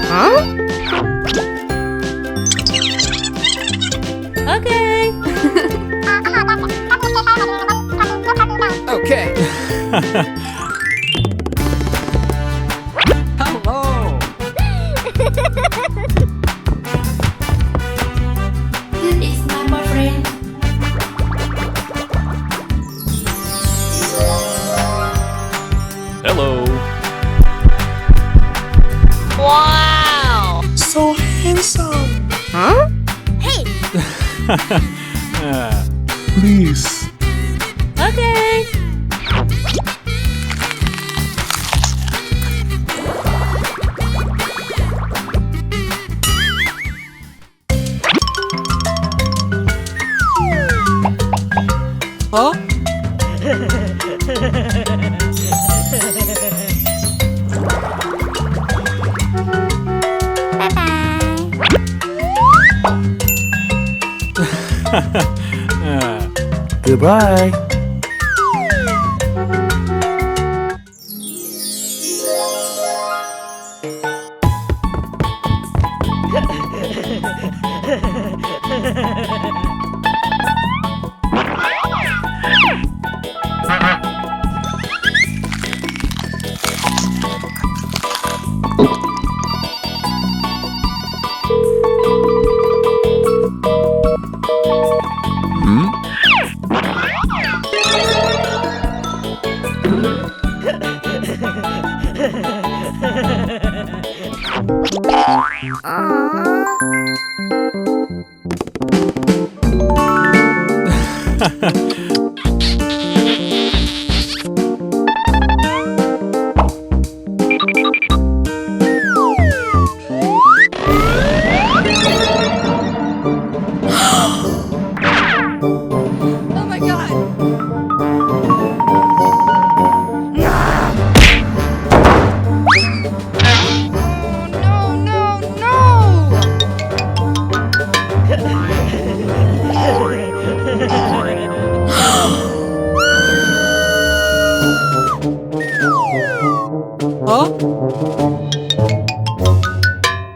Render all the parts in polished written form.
Huh? Okay. Okay. Hello. This is my boyfriend. Hello. Wow! So handsome. Huh? Hey! Please. Okay. Huh? Goodbye. Oh my god. No, no, no! Huh?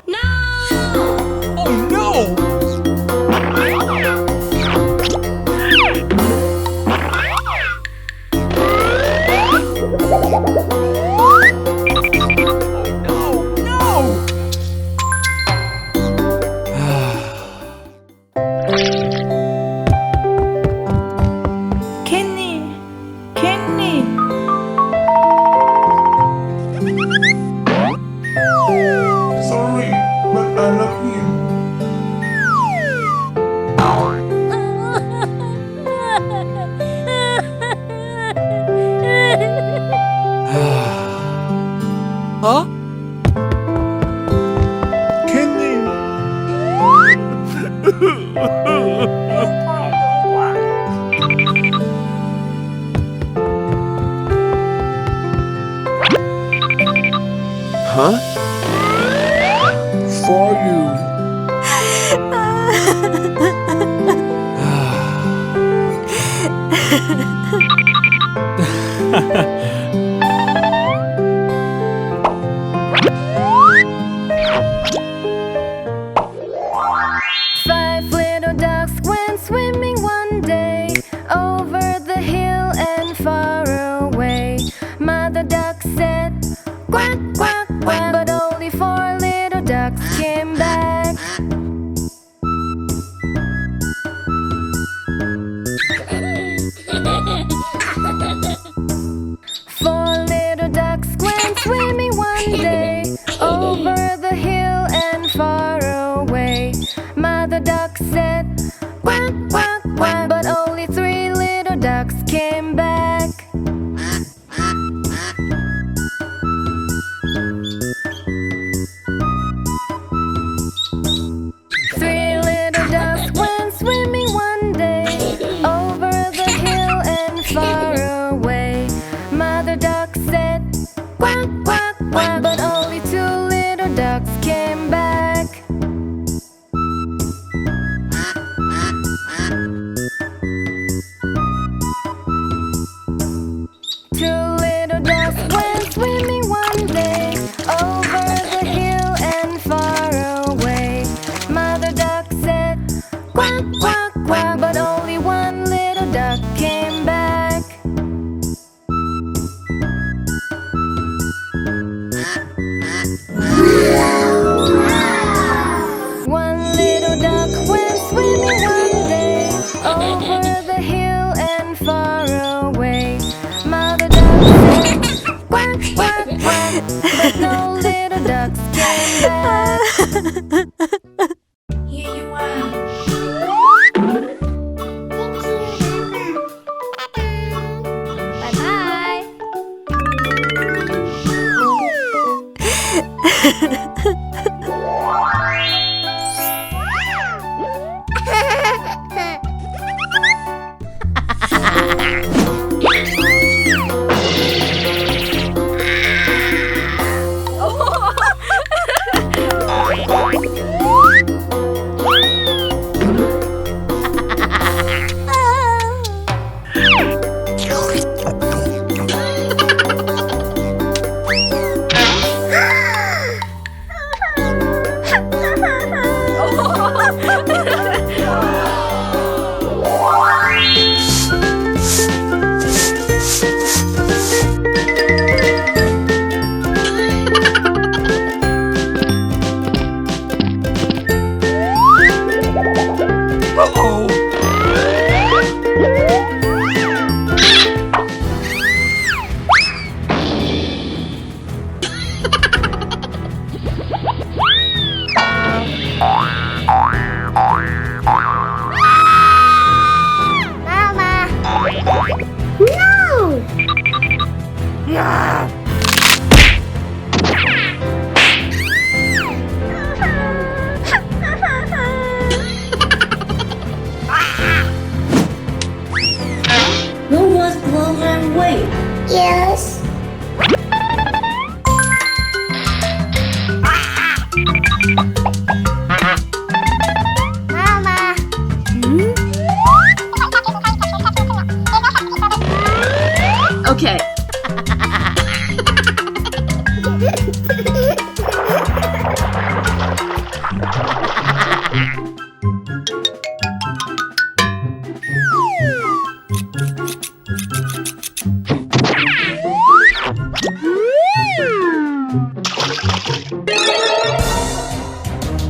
No! Oh no! Oh no! Kenny! Kenny! Sorry, but I love you. Huh? Kenny. Huh? For you. Five little ducks went swimming one day over the hill and far away. Mother duck said, quack, quack, quack, but only four little ducks came back. Four little ducks went swimming one day over the hill and far away. Mother duck said, quack, quack, quack, but only three little ducks came back. Three little ducks went swimming one day over the hill and far away. Mother duck said, quack, quack, quack, but only two little ducks came back. Two little ducks went swimming one day over the hill and far away. Mother duck said, quack, quack, quack, but only one little duck came back. One little duck went swimming one day over the hill and far away. Mother duck said, quack, quack, quack, but no little ducks came back. Here you are. Bye-bye. Yes. Mama. Okay.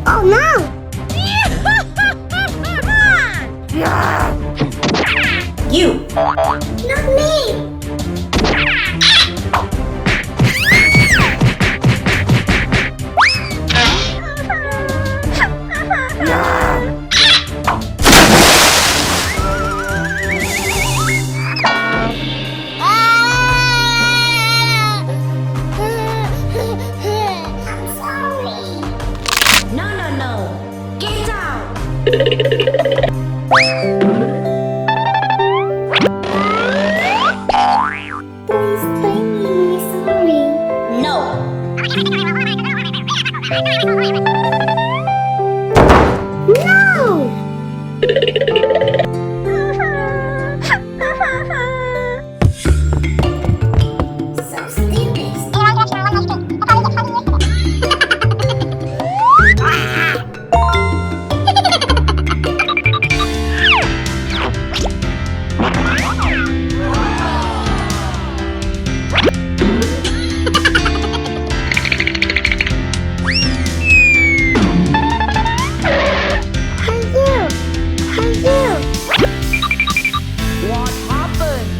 Oh no! You. Not me! I'm sorry. No, no, no. Get out. Please play me sorry. No. No! So stupid. What happened?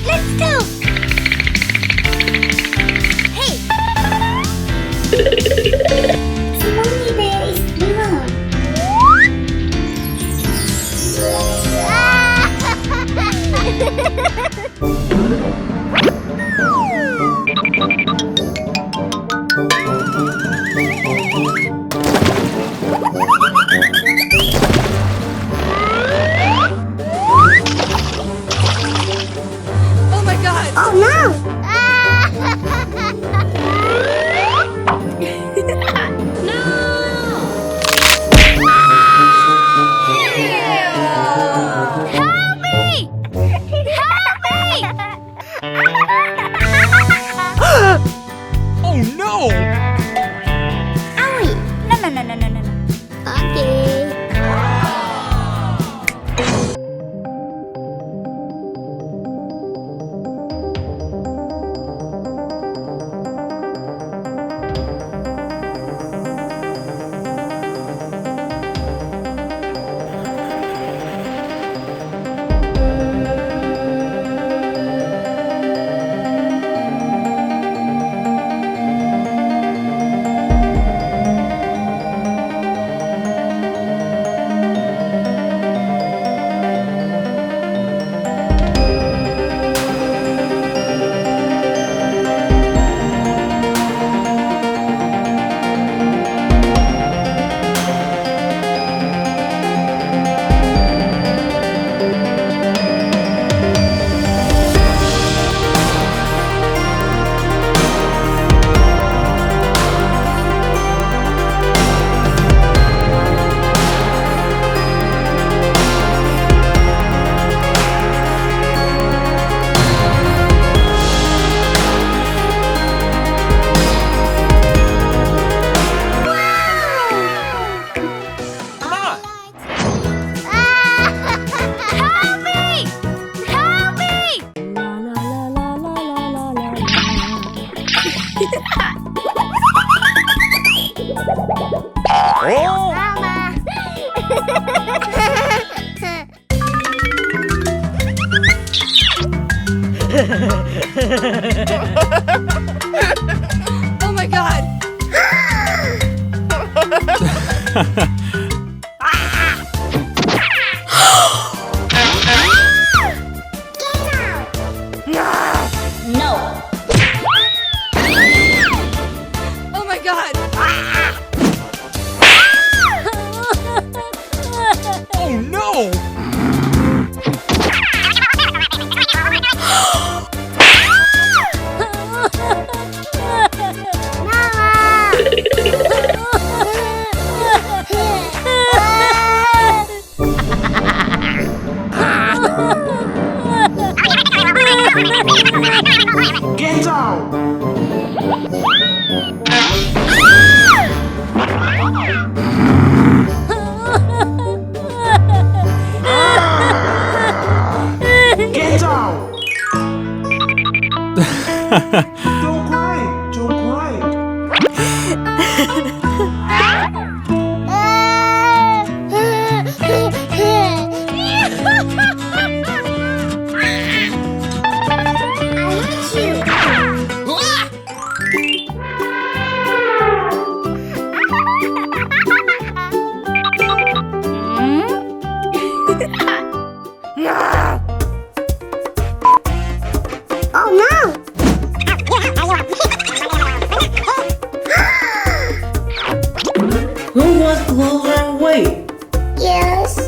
Let's go. Hey. Slowly there is blood. Oh my god. Oh no! No. Oh my god! No. Oh my god! Oh no! Get out! Get out! Don't cry! Don't cry! Oh no! Who wants to lose their weight? Yes.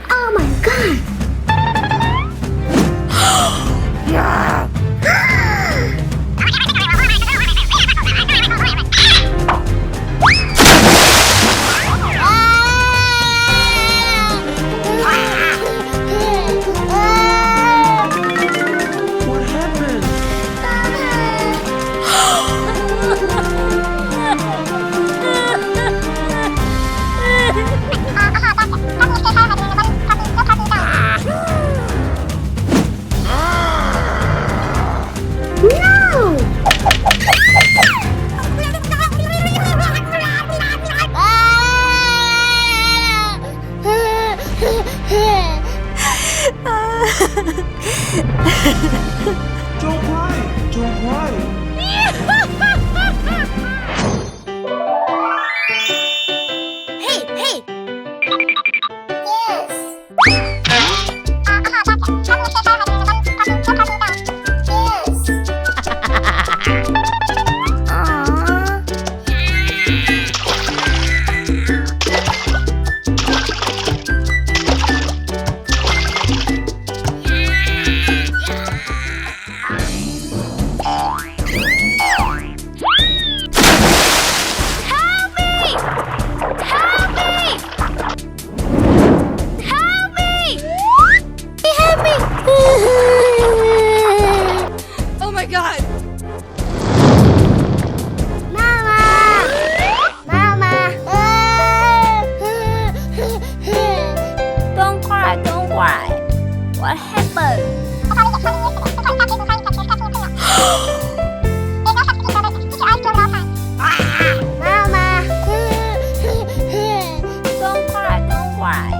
Oh my god! What happened? No! Don't cry! Don't cry! Hey, hey! Oh my god! Don't cry, don't cry. What happened? Don't cry, don't cry.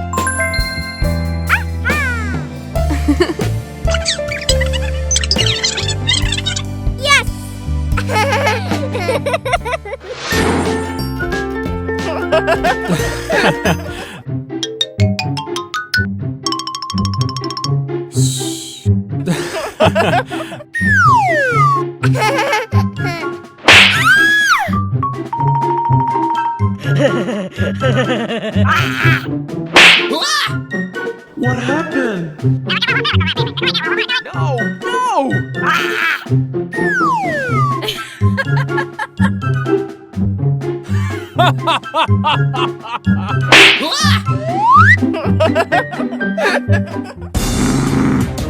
What happened? No! No!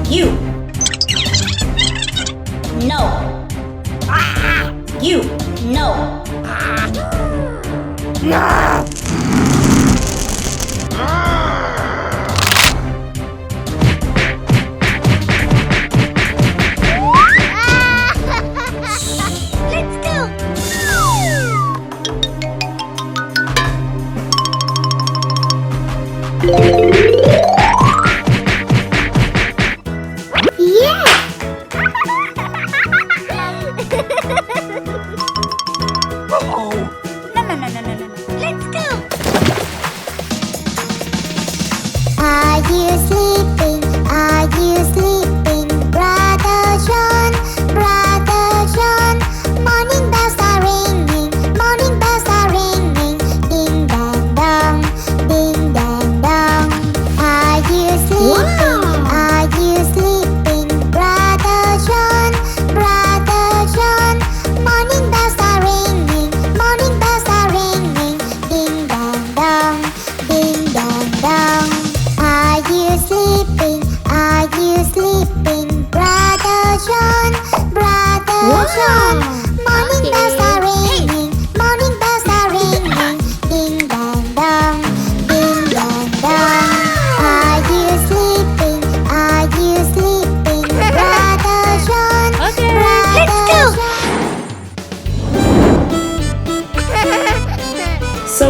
You. No. You. No. Yeah! Uh-oh. No, no, no, no, no, no. Let's go. Are you sleeping? Are you sleeping? Brother John, Brother John. Morning bells are ringing, morning bells are ringing. Ding dang dong, ding dang dong. Are you sleeping? Are you sleeping? Brother John, Brother John. Morning bells are ringing, morning bells are ringing. Ding dang dong, ding dang dong. Are you sleeping? Are you sleeping? Brother John, Brother John. Morning bells are ringing, morning bells are ringing. Ding dang dong, ding dang dong. Are you sleeping? Are you sleeping? Brother John, Okay, Brother let's go. John. So